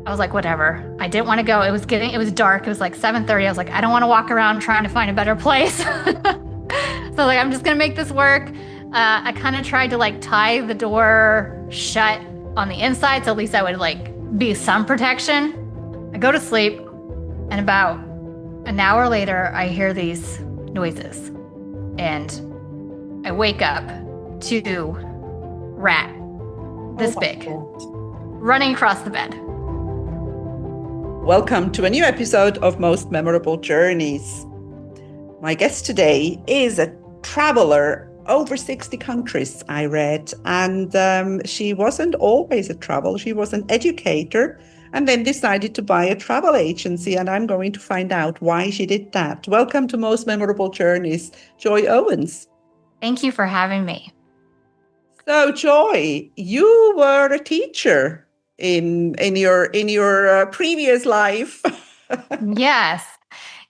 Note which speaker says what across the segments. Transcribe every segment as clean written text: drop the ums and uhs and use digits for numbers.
Speaker 1: I was like, whatever. I didn't want to go. It was dark. It was like 7:30. I was like, I don't want to walk around trying to find a better place. So like, I'm just gonna make this work. I kind of tried to like tie the door shut on the inside, so at least I would like be some protection. I go to sleep, and about an hour later, I hear these noises, and I wake up to rat
Speaker 2: Oh
Speaker 1: this
Speaker 2: my
Speaker 1: big
Speaker 2: God.
Speaker 1: running across the bed.
Speaker 2: Welcome to a new episode of Most Memorable Journeys. My guest today is a traveler over 60 countries, I read. And she wasn't always a traveler, she was an educator and then decided to buy a travel agency. And I'm going to find out why she did that. Welcome to Most Memorable Journeys, Joy Owens.
Speaker 1: Thank you for having me.
Speaker 2: So, Joy, you were a teacher in your previous life.
Speaker 1: Yes.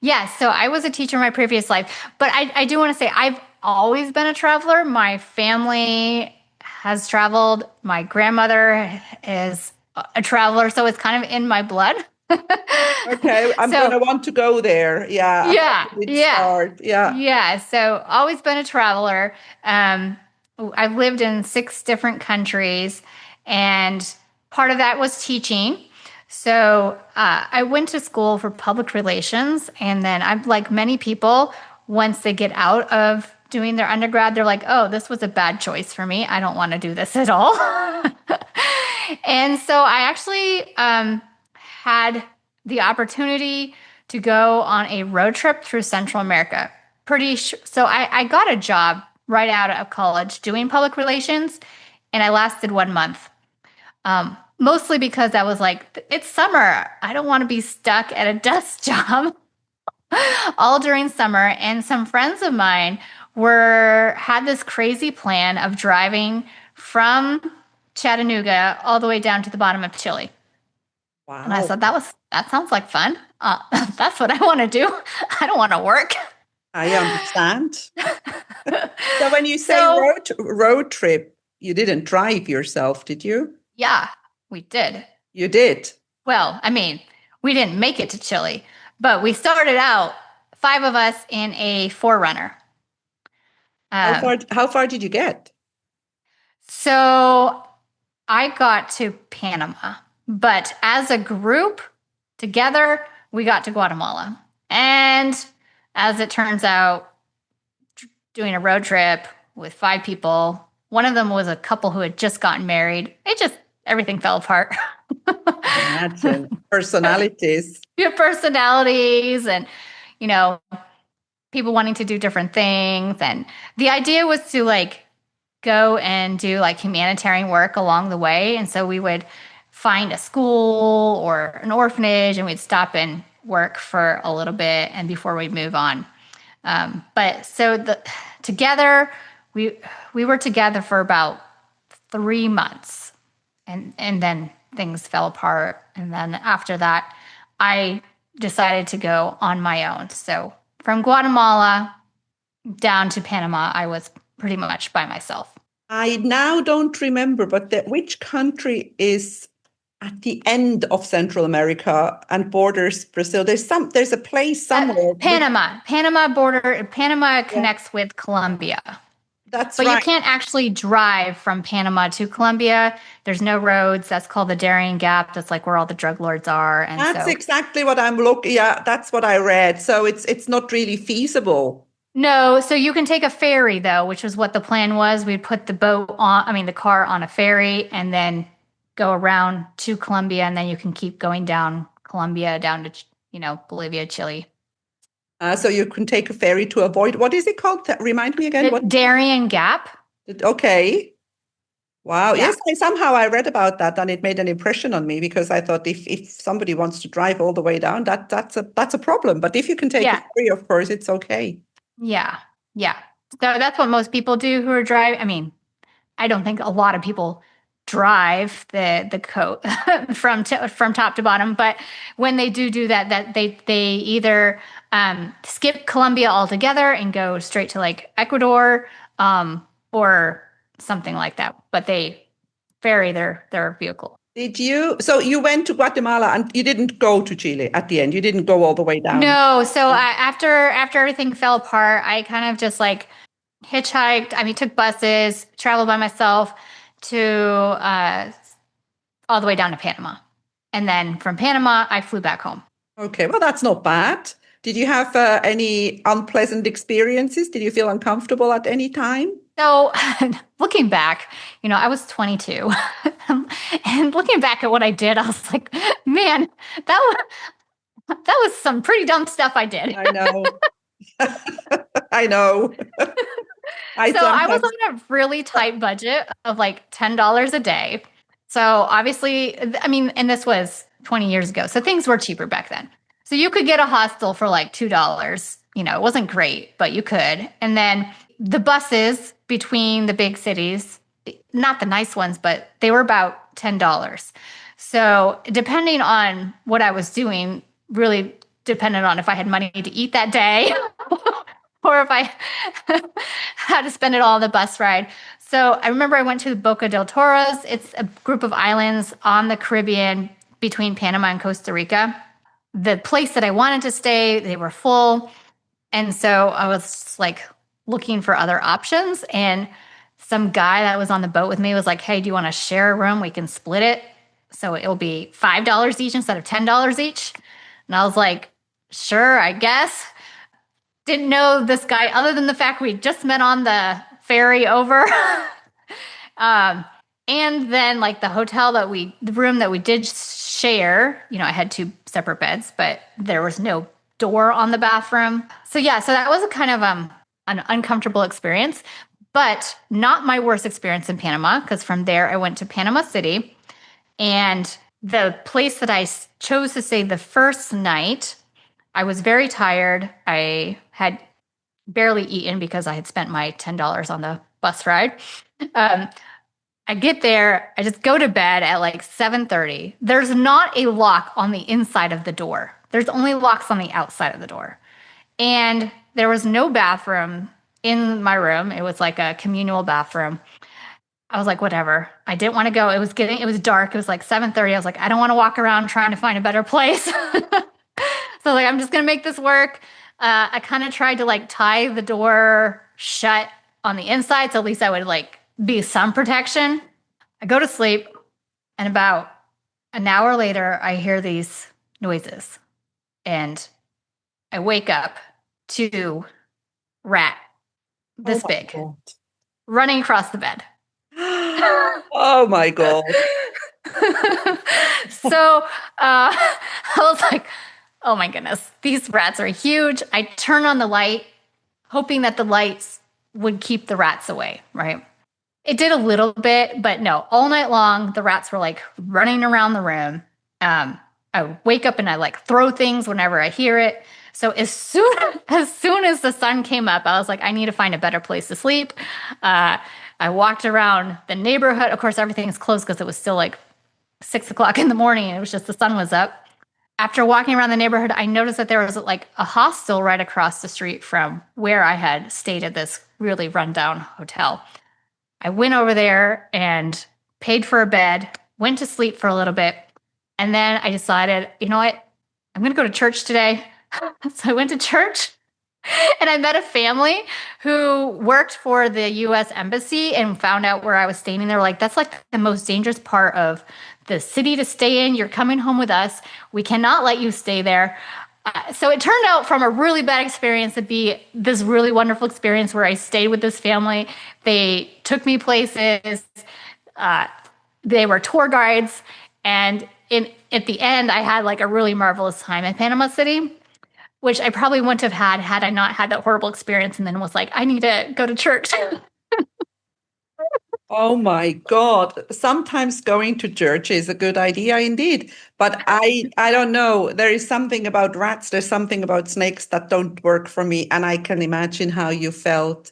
Speaker 1: Yes. So I was a teacher in my previous life, but I do want to say I've always been a traveler. My family has traveled. My grandmother is a traveler, so it's kind of in my blood.
Speaker 2: Okay, I'm
Speaker 1: So
Speaker 2: gonna want to go there. Yeah, how
Speaker 1: yeah,
Speaker 2: did it
Speaker 1: yeah,
Speaker 2: start? Yeah.
Speaker 1: yeah. So always been a traveler. Um, I've lived in 6 different countries, and part of that was teaching. So I went to school for public relations, and then I'm like many people, once they get out of doing their undergrad, they're like, "Oh, this was a bad choice for me. I don't want to do this at all." And so I actually had the opportunity to go on a road trip through Central America. So I got a job right out of college doing public relations, and I lasted 1 month. Mostly because I was like, it's summer. I don't want to be stuck at a desk job all during summer. And some friends of mine were had this crazy plan of driving from Chattanooga all the way down to the bottom of Chile. And I
Speaker 2: Wow.
Speaker 1: said, that sounds like fun. That's what I want to do. I don't want to work.
Speaker 2: I understand. So when you say
Speaker 1: So,
Speaker 2: road trip, you didn't drive yourself, did you?
Speaker 1: yeah, we did.
Speaker 2: You did.
Speaker 1: Well, I mean, we didn't make it to Chile, but we started out 5 of us in a forerunner. Um,
Speaker 2: How far did you get?
Speaker 1: so I got to Panama, but as a group together, we got to Guatemala. And as it turns out, doing a road trip with 5 people, one of them was a couple who had just gotten married. Everything fell apart.
Speaker 2: Imagine personalities.
Speaker 1: Your personalities and, you know, people wanting to do different things. And the idea was to like go and do like humanitarian work along the way. And so we would find a school or an orphanage and we'd stop and work for a little bit and before we'd move on. But so together we were together for about 3 months and then things fell apart. And then after that, I decided to go on my own. So from Guatemala down to Panama, I was pretty much by myself.
Speaker 2: I now don't remember, but which country is at the end of Central America and borders Brazil? There's a place somewhere.
Speaker 1: Panama
Speaker 2: Yeah,
Speaker 1: connects with Colombia.
Speaker 2: that's
Speaker 1: But you
Speaker 2: right.
Speaker 1: can't actually drive from Panama to Colombia. There's no roads. That's called the Darien Gap. That's like where all the drug lords are. And
Speaker 2: That's
Speaker 1: so,
Speaker 2: exactly what I'm looking. Yeah, that's what I read. So it's not really feasible.
Speaker 1: no, so you can take a ferry though, which was what the plan was. We'd put the car on a ferry and then go around to Colombia. And then you can keep going down Colombia, down to, Bolivia, Chile.
Speaker 2: So you can take a ferry to avoid. What is it called? Remind me again.
Speaker 1: The
Speaker 2: What?
Speaker 1: Darien Gap.
Speaker 2: Okay. Wow.
Speaker 1: Yeah.
Speaker 2: Yes, somehow I read about that and it made an impression on me because I thought if somebody wants to drive all the way down, that's a problem. But if you can take a
Speaker 1: Yeah.
Speaker 2: ferry, of course, it's okay.
Speaker 1: Yeah. Yeah. So that's what most people do who are driving. I mean, I don't think a lot of people drive the coat from top to bottom, but when they do that, they either skip Colombia altogether and go straight to like Ecuador, or something like that. But they ferry their vehicle.
Speaker 2: Did you? So you went to Guatemala and you didn't go to Chile at the end. You didn't go all the way down.
Speaker 1: No, so after everything fell apart, I kind of just like hitchhiked. I mean, took buses, traveled by myself to all the way down to Panama, and then from Panama, I flew back home.
Speaker 2: Okay, well, that's not bad. Did you have any unpleasant experiences? Did you feel uncomfortable at any time?
Speaker 1: So, looking back, I was 22, and looking back at what I did, I was like, man, that was some pretty dumb stuff I did.
Speaker 2: I know. I know. I
Speaker 1: So I was
Speaker 2: sometimes,
Speaker 1: on a really tight budget of like $10 a day. So obviously, I mean, and this was 20 years ago. So things were cheaper back then. So you could get a hostel for like $2. It wasn't great, but you could. And then the buses between the big cities, not the nice ones, but they were about $10. So depending on what I was doing, really depended on if I had money to eat that day or if I had to spend it all on the bus ride. So I remember I went to Boca del Toros. It's a group of islands on the Caribbean between Panama and Costa Rica. The place that I wanted to stay, they were full. And so I was like looking for other options. And some guy that was on the boat with me was like, hey, do you want to share a room? We can split it. So it'll be $5 each instead of $10 each. And I was like, sure, I guess. Didn't know this guy other than the fact we just met on the ferry over. um, and then like the room that we did share, I had two separate beds, but there was no door on the bathroom. So yeah, so that was a kind of an uncomfortable experience, but not my worst experience in Panama, because from there I went to Panama City, and the place that I chose to stay the first night, I was very tired. I had barely eaten because I had spent my $10 on the bus ride. Um, I get there, I just go to bed at like 7:30. There's not a lock on the inside of the door. There's only locks on the outside of the door. And there was no bathroom in my room. It was like a communal bathroom. I was like, whatever. I didn't want to go. It was dark. It was like 7:30. I was like, I don't want to walk around trying to find a better place. So like, I'm just gonna make this work. I kind of tried to like tie the door shut on the inside, so at least I would like be some protection. I go to sleep, and about an hour later, I hear these noises, and I wake up to rat
Speaker 2: oh
Speaker 1: this
Speaker 2: my
Speaker 1: big
Speaker 2: God.
Speaker 1: running across the bed.
Speaker 2: Oh my God.
Speaker 1: So I was like, oh my goodness, these rats are huge. I turn on the light, hoping that the lights would keep the rats away, right? It did a little bit, but no, all night long, the rats were like running around the room. I wake up and I like throw things whenever I hear it. So as soon as the sun came up, I was like, I need to find a better place to sleep. I walked around the neighborhood. Of course, everything's closed because it was still like 6 o'clock in the morning, and it was just the sun was up. After walking around the neighborhood, I noticed that there was like a hostel right across the street from where I had stayed at this really rundown hotel. I went over there and paid for a bed, went to sleep for a little bit, and then I decided, you know what? I'm going to go to church today. So I went to church and I met a family who worked for the US Embassy and found out where I was staying. And they were like, that's like the most dangerous part of the city to stay in. You're coming home with us. We cannot let you stay there. So it turned out from a really bad experience to be this really wonderful experience where I stayed with this family. They took me places. They were tour guides. And at the end, I had like a really marvelous time in Panama City, which I probably wouldn't have had I not had that horrible experience and then was like, I need to go to church.
Speaker 2: Oh my God. Sometimes going to church is a good idea indeed. But I don't know. There is something about rats, there's something about snakes that don't work for me. And I can imagine how you felt.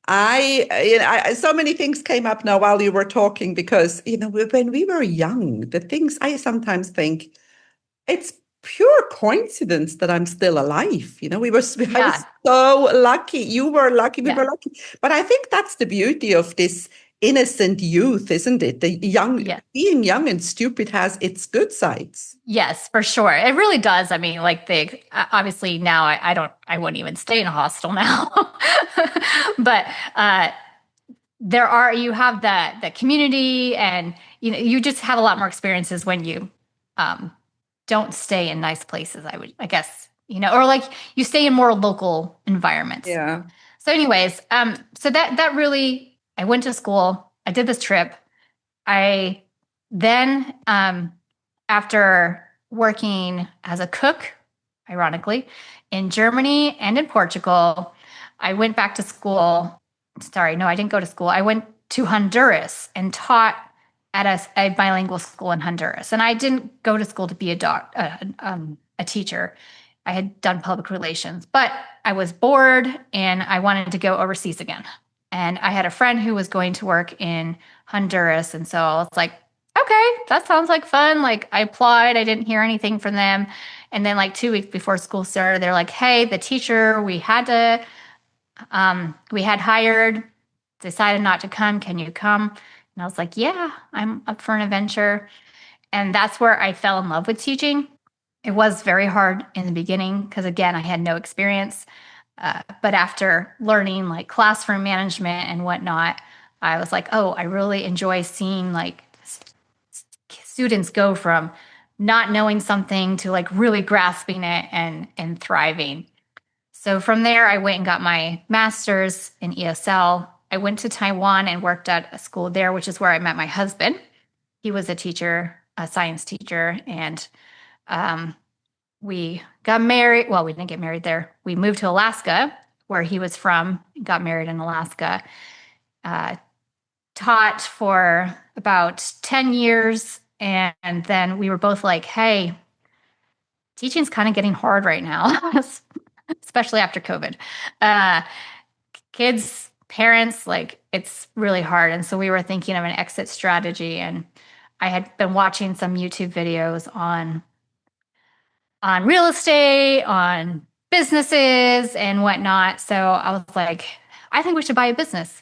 Speaker 2: So many things came up now while you were talking because, when we were young, the things I sometimes think it's pure coincidence that I'm still alive. I
Speaker 1: Yeah.
Speaker 2: was so lucky. You were lucky. We
Speaker 1: Yeah.
Speaker 2: were lucky. But I think that's the beauty of this innocent youth, isn't it? The young,
Speaker 1: Yeah.
Speaker 2: being young and stupid has its good sides.
Speaker 1: Yes, for sure. It really does. I mean, like they obviously now I wouldn't even stay in a hostel now. But there are you have the community, and you just have a lot more experiences when you um, don't stay in nice places. I guess, or like you stay in more local environments.
Speaker 2: Yeah.
Speaker 1: So, anyways, so that really, I went to school. I did this trip. I then, after working as a cook, ironically, in Germany and in Portugal, I went back to school. Sorry, no, I didn't go to school. I went to Honduras and taught at a bilingual school in Honduras. And I didn't go to school to be a teacher. I had done public relations, but I was bored and I wanted to go overseas again. And I had a friend who was going to work in Honduras. And so I was like, okay, that sounds like fun. Like I applied, I didn't hear anything from them. And then like 2 weeks before school started, they're like, hey, the teacher we had hired decided not to come. Can you come? And I was like, yeah, I'm up for an adventure. And that's where I fell in love with teaching. It was very hard in the beginning because, again, I had no experience. But after learning like classroom management and whatnot, I was like, oh, I really enjoy seeing like students go from not knowing something to like really grasping it and thriving. So from there, I went and got my master's in ESL. I went to Taiwan and worked at a school there, which is where I met my husband. He was a teacher, a science teacher, and um, we got married. Well, we didn't get married there. We moved to Alaska, where he was from, got married in Alaska. Uh, Taught for about 10 years. And then we were both like, hey, teaching's kind of getting hard right now, especially after COVID. Uh, Kids, parents, like it's really hard. And so we were thinking of an exit strategy. And I had been watching some YouTube videos on real estate, on businesses and whatnot. So I was like, I think we should buy a business.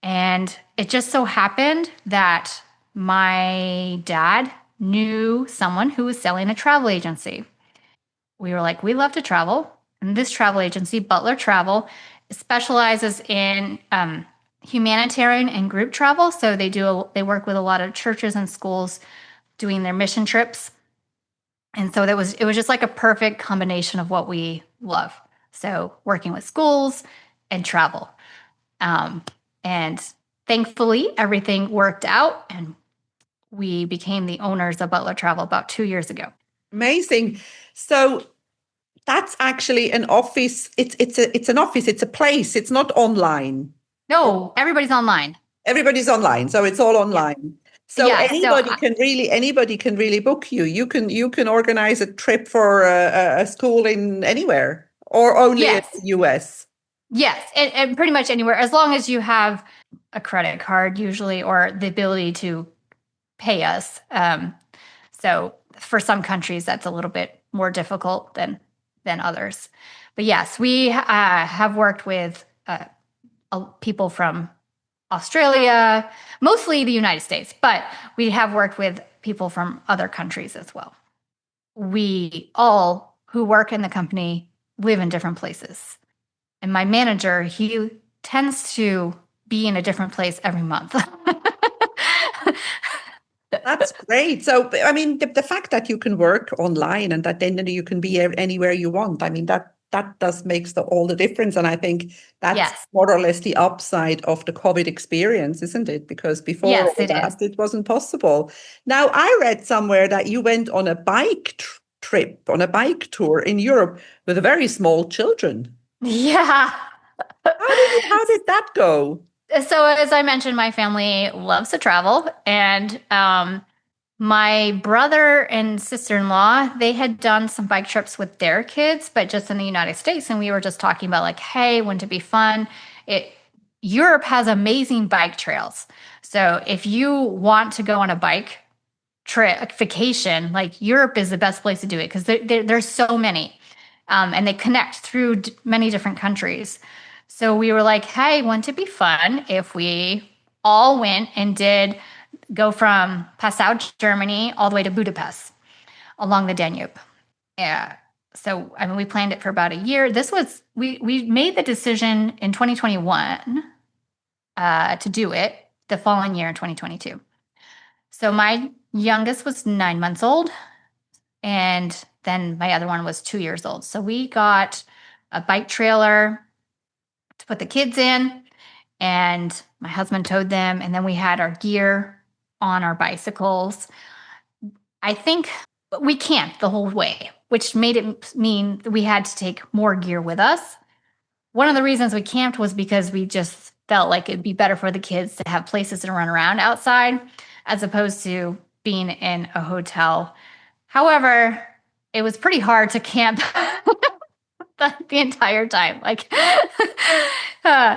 Speaker 1: And it just so happened that my dad knew someone who was selling a travel agency. We were like, we love to travel. And this travel agency, Butler Travel, specializes in humanitarian and group travel. So they work with a lot of churches and schools doing their mission trips. And so it was just like a perfect combination of what we love. So working with schools and travel. Um, and thankfully, everything worked out and we became the owners of Butler Travel about 2 years ago.
Speaker 2: Amazing. So that's actually an office. It's an office. It's a place. It's not online.
Speaker 1: No, everybody's online.
Speaker 2: Everybody's online, so it's all
Speaker 1: Yeah.
Speaker 2: online. So
Speaker 1: Yeah. So
Speaker 2: anybody can really book you. You can organize a trip for a school in anywhere or only in
Speaker 1: yes.
Speaker 2: the US.
Speaker 1: Yes. And pretty much anywhere, as long as you have a credit card, usually, or the ability to pay us. So for some countries, that's a little bit more difficult than others. But yes, we have worked with people from Australia, mostly the United States, but we have worked with people from other countries as well. We all who work in the company live in different places. And my manager, he tends to be in a different place every month.
Speaker 2: That's great. So, I mean, the fact that you can work online and that then you can be anywhere you want, I mean, that does makes all the difference. And I think that's
Speaker 1: Yes.
Speaker 2: more or less the upside of the COVID experience, isn't it? Because before
Speaker 1: Yes,
Speaker 2: all
Speaker 1: it is.
Speaker 2: that, it wasn't possible. Now, I read somewhere that you went on a bike trip, on a bike tour in Europe with very small children.
Speaker 1: Yeah.
Speaker 2: How did that go?
Speaker 1: So as I mentioned, my family loves to travel, and my brother and sister-in-law, they had done some bike trips with their kids, but just in the United States. And we were just talking about like, hey, wouldn't it be fun? It Europe has amazing bike trails. So if you want to go on a bike trip vacation, like Europe is the best place to do it because there's so many, and they connect through many different countries. So we were like, hey, wouldn't it be fun if we all went and did go from Passau, Germany, all the way to Budapest along the Danube. Yeah. So, I mean, we planned it for about a year. We made the decision in 2021 to do it the following year in 2022. So, my youngest was 9 months old, and then my other one was 2 years old. So, we got a bike trailer to put the kids in, and my husband towed them, and then we had our gear on our bicycles. I think we camped the whole way, which made it mean that we had to take more gear with us. One of the reasons we camped was because we just felt like it'd be better for the kids to have places to run around outside as opposed to being in a hotel. However, it was pretty hard to camp the entire time. Like, uh,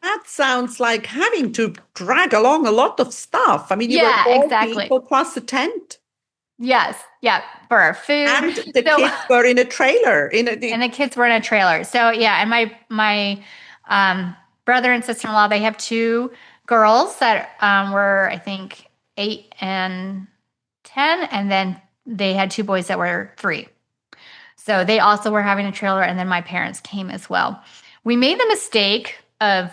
Speaker 2: That sounds like having to drag along a lot of stuff. I mean, you were
Speaker 1: yeah,
Speaker 2: 4 people
Speaker 1: exactly.
Speaker 2: plus a tent,
Speaker 1: Yes, yeah, for our food.
Speaker 2: and the
Speaker 1: So,
Speaker 2: kids were in a trailer.
Speaker 1: and the kids were in a trailer. So yeah, and my brother and sister in law, they have two girls that were I think 8 and 10, and then they had two boys that were 3. So they also were having a trailer, and then my parents came as well. We made the mistake of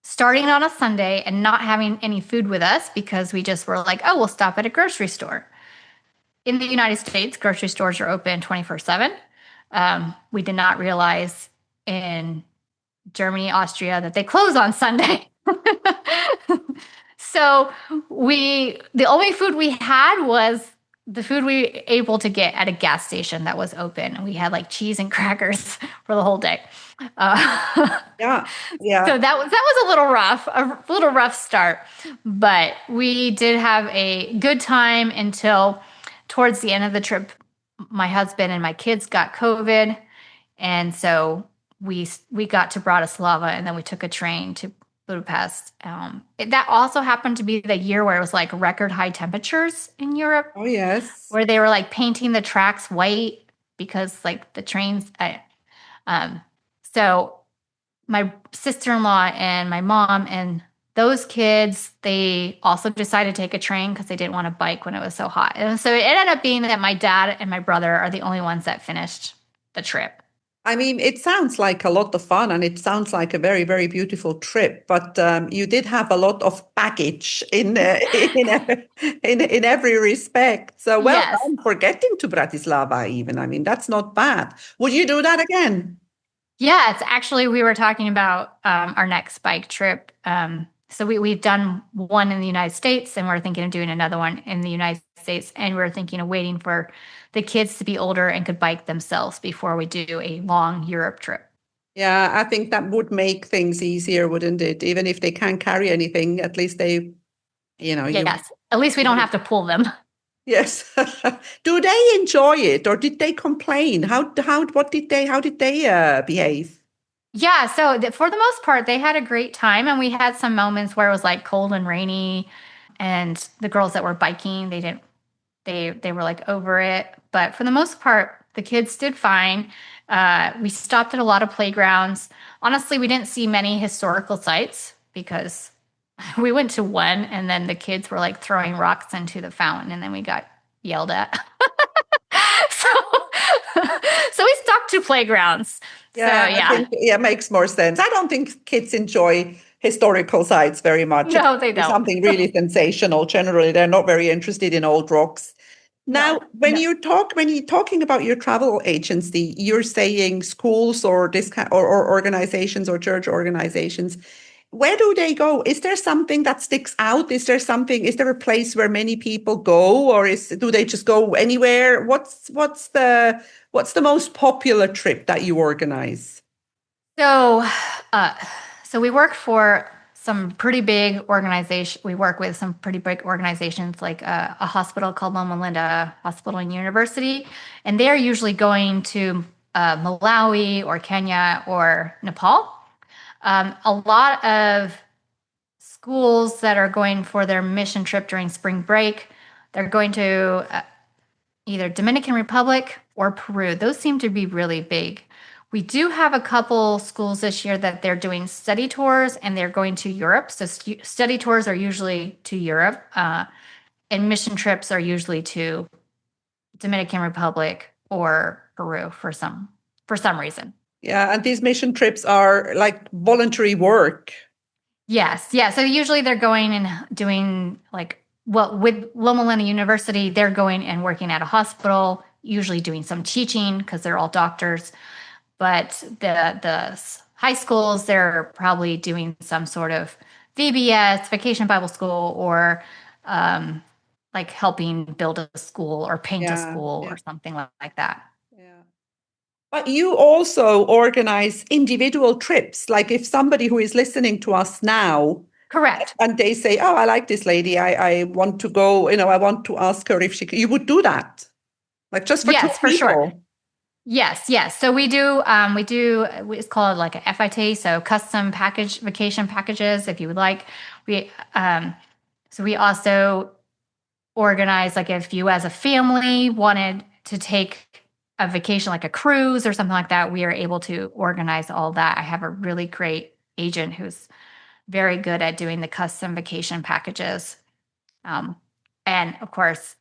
Speaker 1: starting on a Sunday and not having any food with us because we just were like, oh, we'll stop at a grocery store. In the United States, grocery stores are open 24/7. We did not realize in Germany, Austria that they close on Sunday. So the only food we had was the food we were able to get at a gas station that was open. And we had like cheese and crackers for the whole day. Uh,
Speaker 2: Yeah,
Speaker 1: so
Speaker 2: yeah.
Speaker 1: that was a little rough start, but we did have a good time until towards the end of the trip. My husband and my kids got COVID, and so we got to Bratislava, and then we took a train to Budapest. That also happened to be the year where it was like record high temperatures in Europe,
Speaker 2: Oh, yes.
Speaker 1: where they were like painting the tracks white because like the trains. Um, so my sister-in-law and my mom and those kids, they also decided to take a train because they didn't want to bike when it was so hot. And so it ended up being that my dad and my brother are the only ones that finished the trip.
Speaker 2: I mean, it sounds like a lot of fun and it sounds like a very, very beautiful trip, but you did have a lot of baggage in every respect. So well
Speaker 1: Yes.
Speaker 2: done for getting to Bratislava even. I mean, that's not bad. Would you do that again?
Speaker 1: Yeah, it's actually, we were talking about our next bike trip. So we've done one in the United States, and we're thinking of doing another one in the United States. And we're thinking of waiting for the kids to be older and could bike themselves before we do a long Europe trip.
Speaker 2: Yeah, I think that would make things easier, wouldn't it? Even if they can't carry anything, at least they, you.
Speaker 1: Yes, at least we don't have to pull them.
Speaker 2: Yes. Do they enjoy it or did they complain? How did they behave?
Speaker 1: Yeah, so for the most part, they had a great time, and we had some moments where it was like cold and rainy, and the girls that were biking, they didn't they were like over it. But for the most part, the kids did fine. We stopped at a lot of playgrounds. Honestly, we didn't see many historical sites because we went to one, and then the kids were like throwing rocks into the fountain, and then we got yelled at. so, so we stuck to playgrounds. So
Speaker 2: Yeah, I
Speaker 1: yeah,
Speaker 2: think yeah, makes more sense. I don't think kids enjoy historical sites very much. It has
Speaker 1: no,
Speaker 2: to
Speaker 1: they
Speaker 2: be
Speaker 1: don't.
Speaker 2: something really sensational. Generally, they're not very interested in old rocks. Now,
Speaker 1: No, no.
Speaker 2: when you're talking about your travel agency, you're saying schools or this kind or organizations or church organizations. Where do they go? Is there something that sticks out? Is there a place where many people go, or do they just go anywhere? What's the most popular trip that you organize?
Speaker 1: So, uh, so we work for some pretty big organization. We work with some pretty big organizations like a hospital called Loma Linda Hospital and University, and they're usually going to Malawi or Kenya or Nepal. A lot of schools that are going for their mission trip during spring break, they're going to either Dominican Republic or Peru. Those seem to be really big. We do have a couple schools this year that they're doing study tours and they're going to Europe. So study tours are usually to Europe, and mission trips are usually to Dominican Republic or Peru for some reason.
Speaker 2: Yeah, and these mission trips are like voluntary work.
Speaker 1: Yes, yeah. So usually they're going and doing like well with Loma Linda University, they're going and working at a hospital, usually doing some teaching because they're all doctors. But the high schools, they're probably doing some sort of VBS, Vacation Bible School, or um, like helping build a school or paint a
Speaker 2: Yeah,
Speaker 1: school
Speaker 2: yeah,
Speaker 1: or something like that.
Speaker 2: yeah. But you also organize individual trips. Like if somebody who is listening to us now
Speaker 1: Correct.
Speaker 2: and they say, "Oh, I like this lady. I want to go, I want to ask her if you would do that. Like just for two
Speaker 1: Yes, for sure.
Speaker 2: people."
Speaker 1: Yes, yes. So it's called like a FIT, so custom package vacation packages if you would like. We so we also organize like if you as a family wanted to take a vacation like a cruise or something like that, we are able to organize all that. I have a really great agent who's very good at doing the custom vacation packages. Um, and of course,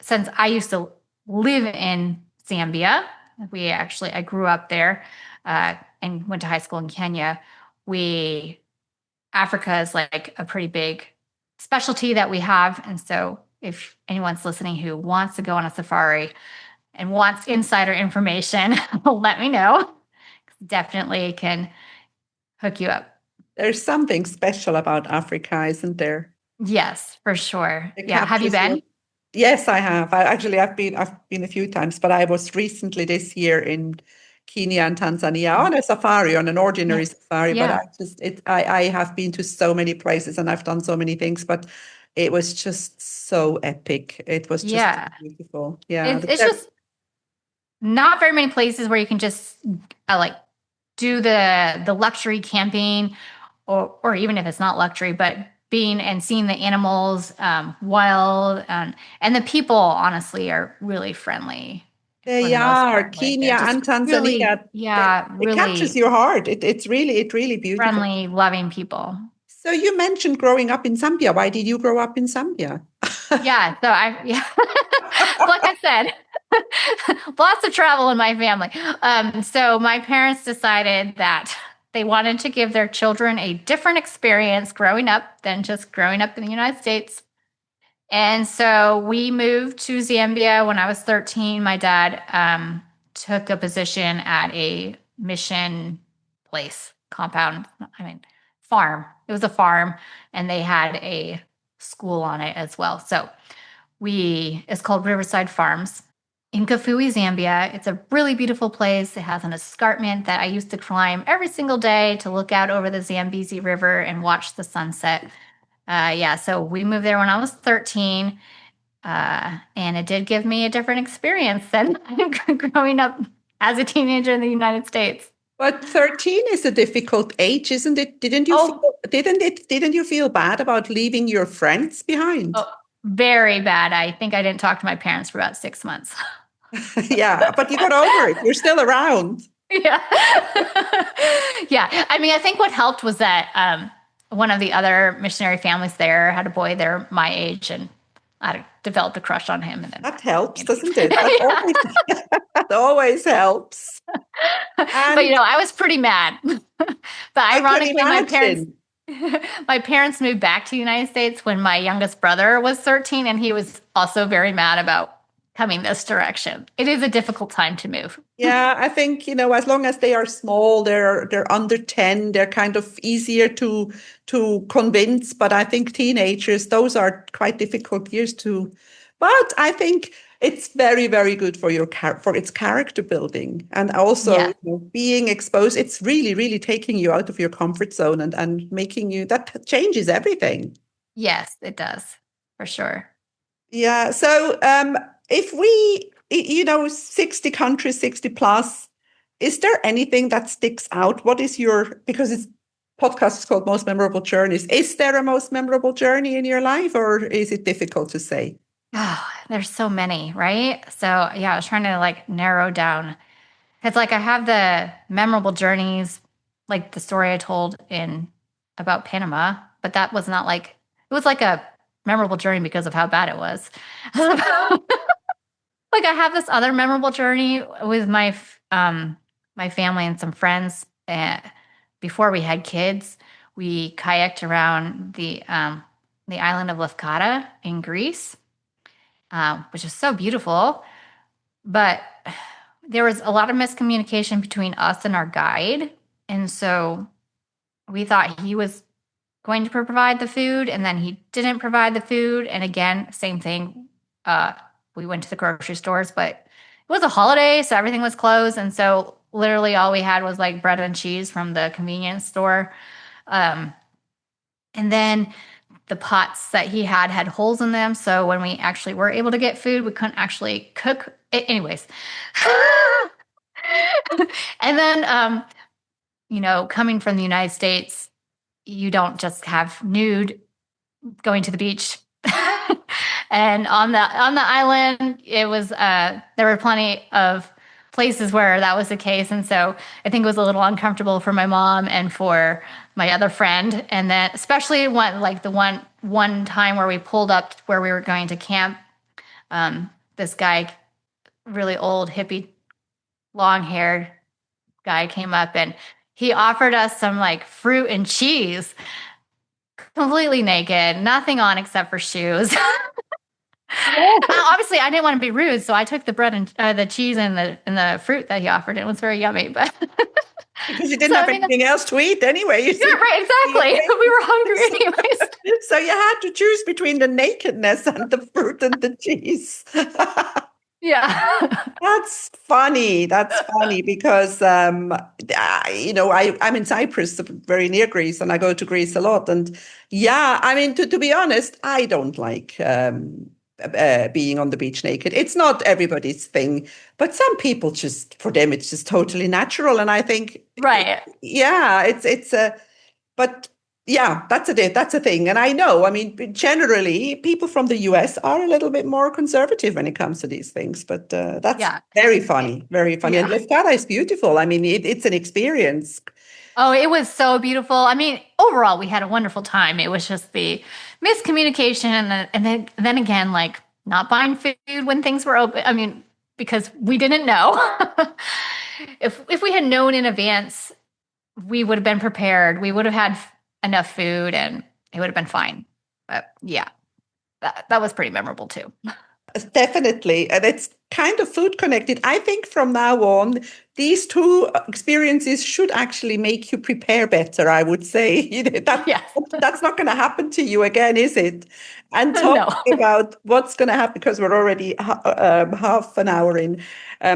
Speaker 1: since I used to live in Zambia, I grew up there and went to high school in Kenya. We, Africa is like a pretty big specialty that we have. And so if anyone's listening who wants to go on a safari and wants insider information, let me know. Definitely can hook you up.
Speaker 2: There's something special about Africa, isn't there?
Speaker 1: Yes, for sure.
Speaker 2: It
Speaker 1: Yeah. Have you
Speaker 2: captures your.
Speaker 1: been?
Speaker 2: Yes, I have. I've been a few times, but I was recently this year in Kenya and Tanzania on a safari, on an ordinary
Speaker 1: Nice.
Speaker 2: safari. But
Speaker 1: Yeah.
Speaker 2: I have been to so many places and I've done so many things, but it was just so epic. It was just
Speaker 1: Yeah.
Speaker 2: beautiful. Yeah.
Speaker 1: It's just not very many places where you can just like do the luxury camping or even if it's not luxury, but being and seeing the animals wild and the people honestly are really friendly for
Speaker 2: They
Speaker 1: the most
Speaker 2: are
Speaker 1: part. Like
Speaker 2: Kenya
Speaker 1: they're just
Speaker 2: and Tanzania.
Speaker 1: yeah,
Speaker 2: It captures
Speaker 1: really
Speaker 2: your heart. It's really beautiful.
Speaker 1: friendly, loving people.
Speaker 2: So you mentioned growing up in Zambia. Why did you grow up in Zambia?
Speaker 1: Yeah, so yeah, like I said, lots of travel in my family. So my parents decided that they wanted to give their children a different experience growing up than just growing up in the United States. And so we moved to Zambia when I was 13. My dad took a position at a mission place, compound, I mean, farm. It was a farm, and they had a school on it as well. So it's called Riverside Farms in Kafue, Zambia. It's a really beautiful place. It has an escarpment that I used to climb every single day to look out over the Zambezi River and watch the sunset. Yeah, so we moved there when I was 13, and it did give me a different experience than growing up as a teenager in the United States.
Speaker 2: But 13 is a difficult age, isn't it?
Speaker 1: Oh,
Speaker 2: Didn't you feel bad about leaving your friends behind?
Speaker 1: oh, very bad. I think I didn't talk to my parents for about 6 months.
Speaker 2: Yeah, but you got over it. You're still around.
Speaker 1: Yeah. Yeah. I mean, I think what helped was that one of the other missionary families there had a boy there my age, and I developed a crush on him. And then,
Speaker 2: That helps,
Speaker 1: you
Speaker 2: doesn't it? That
Speaker 1: know,
Speaker 2: always that always helps.
Speaker 1: but
Speaker 2: And
Speaker 1: I was pretty mad. But
Speaker 2: I can
Speaker 1: ironically,
Speaker 2: imagine.
Speaker 1: my parents moved back to the United States when my youngest brother was 13, and he was also very mad about coming this direction. It is a difficult time to move.
Speaker 2: Yeah, I think, as long as they are small, they're under 10, they're kind of easier to convince. But I think teenagers, those are quite difficult years to. But I think it's very, very good for for its character building and also,
Speaker 1: Yeah.
Speaker 2: being exposed. It's really, really taking you out of your comfort zone and making you that changes everything.
Speaker 1: Yes, it does for sure.
Speaker 2: Yeah. So if we, 60 countries, 60 plus, is there anything that sticks out? Because it's podcast is called Most Memorable Journeys. Is there a most memorable journey in your life, or is it difficult to say?
Speaker 1: Oh, there's so many, right? So yeah, I was trying to like narrow down. It's like I have the memorable journeys, like the story I told in about Panama, but that was not like it was like a memorable journey because of how bad it was. Like I have this other memorable journey with my family and some friends. Before we had kids, we kayaked around the island of Lefkada in Greece, which is so beautiful. But there was a lot of miscommunication between us and our guide, and so we thought he was going to provide the food, and then he didn't provide the food. And again, same thing. Uh, we went to the grocery stores, but it was a holiday, so everything was closed. And so literally all we had was like bread and cheese from the convenience store. Um, and then the pots that he had holes in them. So when we actually were able to get food, we couldn't actually cook it. Anyways. And then, coming from the United States, you don't just have nude going to the beach. And on the island, it was there were plenty of places where that was the case, and so I think it was a little uncomfortable for my mom and for my other friend, and then especially the one time where we pulled up where we were going to camp. This guy, really old hippie, long haired guy, came up and he offered us some like fruit and cheese, completely naked, nothing on except for shoes. Obviously, I didn't want to be rude, so I took the bread and the cheese and the fruit that he offered. It was very yummy, but
Speaker 2: Because you didn't
Speaker 1: so
Speaker 2: have
Speaker 1: I mean,
Speaker 2: anything else to eat anyway, you
Speaker 1: yeah,
Speaker 2: see.
Speaker 1: right, exactly. We were hungry
Speaker 2: So,
Speaker 1: anyways.
Speaker 2: so you had to choose between the nakedness and the fruit and the cheese.
Speaker 1: Yeah,
Speaker 2: That's funny. That's funny because I'm in Cyprus, very near Greece, and I go to Greece a lot. And yeah, I mean, to be honest, I don't like being on the beach naked. It's not everybody's thing, but some people just, for them, it's just totally natural. And I think,
Speaker 1: right.
Speaker 2: yeah, it's a but yeah, that's a thing. And I know, I mean, generally, people from the US are a little bit more conservative when it comes to these things. But that's
Speaker 1: Yeah,
Speaker 2: very funny, very funny. And
Speaker 1: yeah.
Speaker 2: Lefkada is beautiful. I mean, it's an experience.
Speaker 1: Oh, it was so beautiful. I mean, overall, we had a wonderful time. It was just the miscommunication, and then again, like not buying food when things were open. I mean, because we didn't know. If we had known in advance, we would have been prepared. We would have had enough food, and it would have been fine. But yeah, that was pretty memorable too.
Speaker 2: Definitely. And it's kind of food connected. I think from now on, these two experiences should actually make you prepare better, I would say.
Speaker 1: Yes.
Speaker 2: That's not going to happen to you again, is it? And
Speaker 1: No.
Speaker 2: talking about what's going to happen, because we're already half an hour in,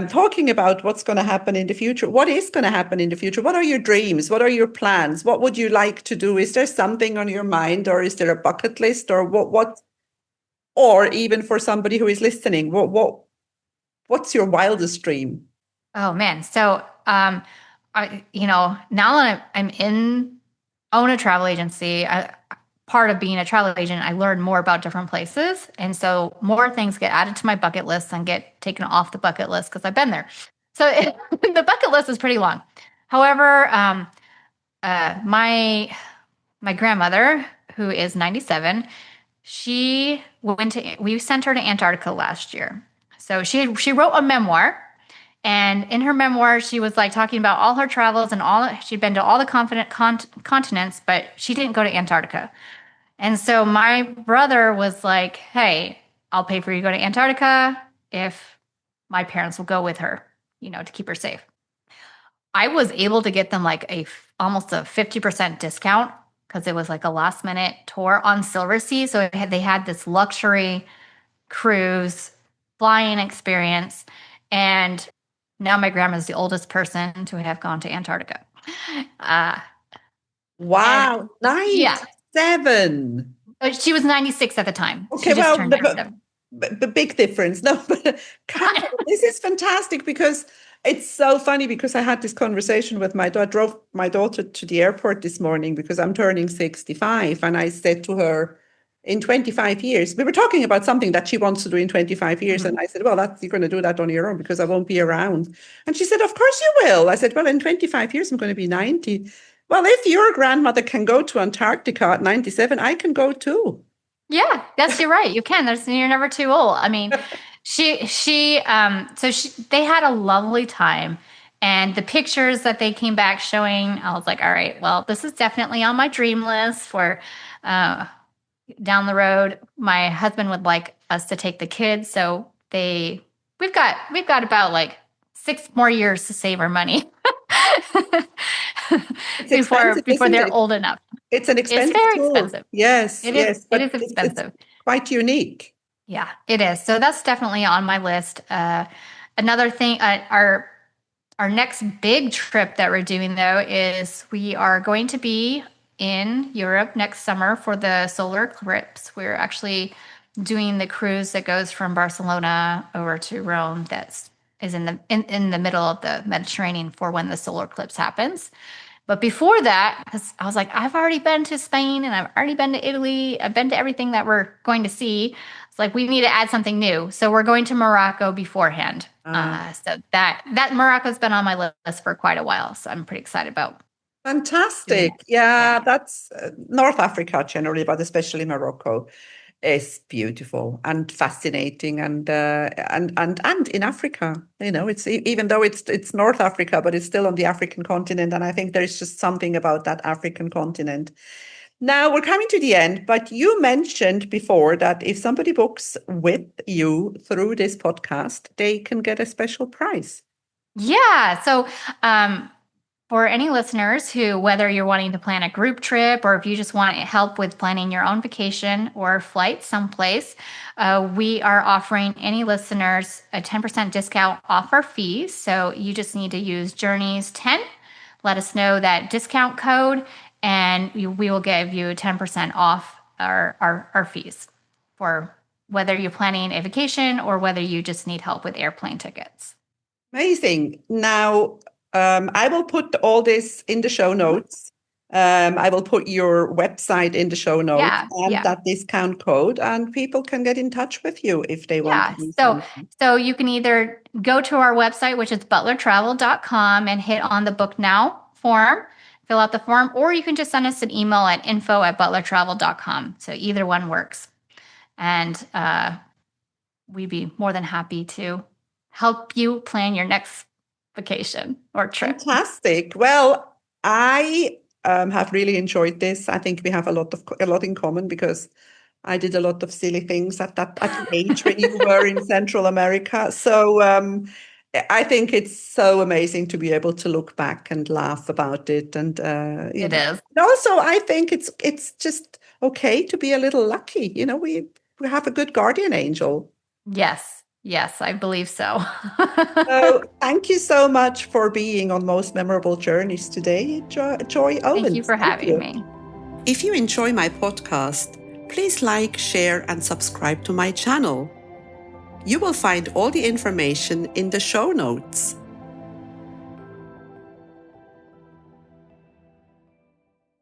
Speaker 2: talking about what's going to happen in the future. What is going to happen in the future? What are your dreams? What are your plans? What would you like to do? Is there something on your mind, or is there a bucket list, or what or even for somebody who is listening, what's your wildest dream?
Speaker 1: Oh man. So, now that I'm in own a travel agency, part of being a travel agent, I learn more about different places, and so more things get added to my bucket list and get taken off the bucket list because I've been there. So the bucket list is pretty long. However, my grandmother, who is 97, we sent her to Antarctica last year. So she wrote a memoir, and in her memoir, she was like talking about all her travels and she'd been to all the continents, but she didn't go to Antarctica. And so my brother was like, "Hey, I'll pay for you to go to Antarctica if my parents will go with her, to keep her safe." I was able to get them like almost a 50% discount because it was like a last minute tour on Silver Sea. So they had this luxury cruise flying experience. And now my grandma's the oldest person to have gone to Antarctica. Uh, and
Speaker 2: Wow,
Speaker 1: yeah,
Speaker 2: 97.
Speaker 1: she was 96 at the time. She
Speaker 2: Okay,
Speaker 1: just
Speaker 2: well,
Speaker 1: turned 97.
Speaker 2: the big difference. No, but come on, this is fantastic because it's so funny because I had this conversation with my daughter. I drove my daughter to the airport this morning because I'm turning 65, and I said to her, in 25 years. We were talking about something that she wants to do in 25 years.
Speaker 1: Mhm.
Speaker 2: And I said, well, you're going to do that on your own because I won't be around. And she said, of course you will. I said, well, in 25 years, I'm going to be 90. Well, if your grandmother can go to Antarctica at 97, I can go too.
Speaker 1: Yeah, yes, you're right. You can. You're never too old. I mean, they had a lovely time. And the pictures that they came back showing, I was like, all right, well, this is definitely on my dream list for uh, down the road. My husband would like us to take the kids. So we've got about like 6 more years to save our money
Speaker 2: It's
Speaker 1: before
Speaker 2: expensive, isn't
Speaker 1: they're
Speaker 2: it?
Speaker 1: old enough.
Speaker 2: It's an
Speaker 1: It's
Speaker 2: expensive
Speaker 1: very
Speaker 2: tour.
Speaker 1: expensive.
Speaker 2: Yes, yes,
Speaker 1: It is
Speaker 2: but it's
Speaker 1: expensive.
Speaker 2: quite unique.
Speaker 1: Yeah, it is. So that's definitely on my list. Another thing, our next big trip that we're doing though is we are going to be in Europe next summer for the solar eclipse. We're actually doing the cruise that goes from Barcelona over to Rome. That is in the middle of the Mediterranean for when the solar eclipse happens. But before that, because I was like, I've already been to Spain and I've already been to Italy. I've been to everything that we're going to see. It's like we need to add something new. So we're going to Morocco beforehand.
Speaker 2: Uh,
Speaker 1: So that Morocco's been on my list for quite a while. So I'm pretty excited about doing
Speaker 2: Fantastic.
Speaker 1: that.
Speaker 2: Yeah,
Speaker 1: Yeah.
Speaker 2: that's North Africa generally, but especially Morocco is beautiful and fascinating, and in Africa, it's even though it's North Africa, but it's still on the African continent, and I think there's just something about that African continent. Now we're coming to the end, but you mentioned before that if somebody books with you through this podcast, they can get a special price.
Speaker 1: Yeah. So um, for any listeners who, whether you're wanting to plan a group trip or if you just want help with planning your own vacation or flight someplace, we are offering any listeners a 10% discount off our fees. So you just need to use Journeys 10. Let us know that discount code, and we will give you 10% off our fees for whether you're planning a vacation or whether you just need help with airplane tickets.
Speaker 2: Amazing. Now, I will put all this in the show
Speaker 1: Mhm.
Speaker 2: notes. I will put your website in the show notes
Speaker 1: Yeah,
Speaker 2: and
Speaker 1: yeah.
Speaker 2: that discount code, and people can get in touch with you if they want to
Speaker 1: Yeah.
Speaker 2: do
Speaker 1: So
Speaker 2: something.
Speaker 1: so you can either go to our website, which is butlertravel.com, and hit on the book now form, fill out the form, or you can just send us an email at info@butlertravel.com. So either one works. And we'd be more than happy to help you plan your next vacation or trip.
Speaker 2: Fantastic. Well, I have really enjoyed this. I think we have a lot in common because I did a lot of silly things at the age when you were in Central America. So I think it's so amazing to be able to look back and laugh about it. And
Speaker 1: It is.
Speaker 2: and also I think it's just okay to be a little lucky. We have a good guardian angel.
Speaker 1: Yes. Yes, I believe so.
Speaker 2: So thank you so much for being on Most Memorable Journeys today, Joy
Speaker 1: Thank you
Speaker 2: Owens.
Speaker 1: for
Speaker 2: Thank
Speaker 1: having
Speaker 2: you.
Speaker 1: me.
Speaker 2: If you enjoy my podcast, please like, share, and subscribe to my channel. You will find all the information in the show notes.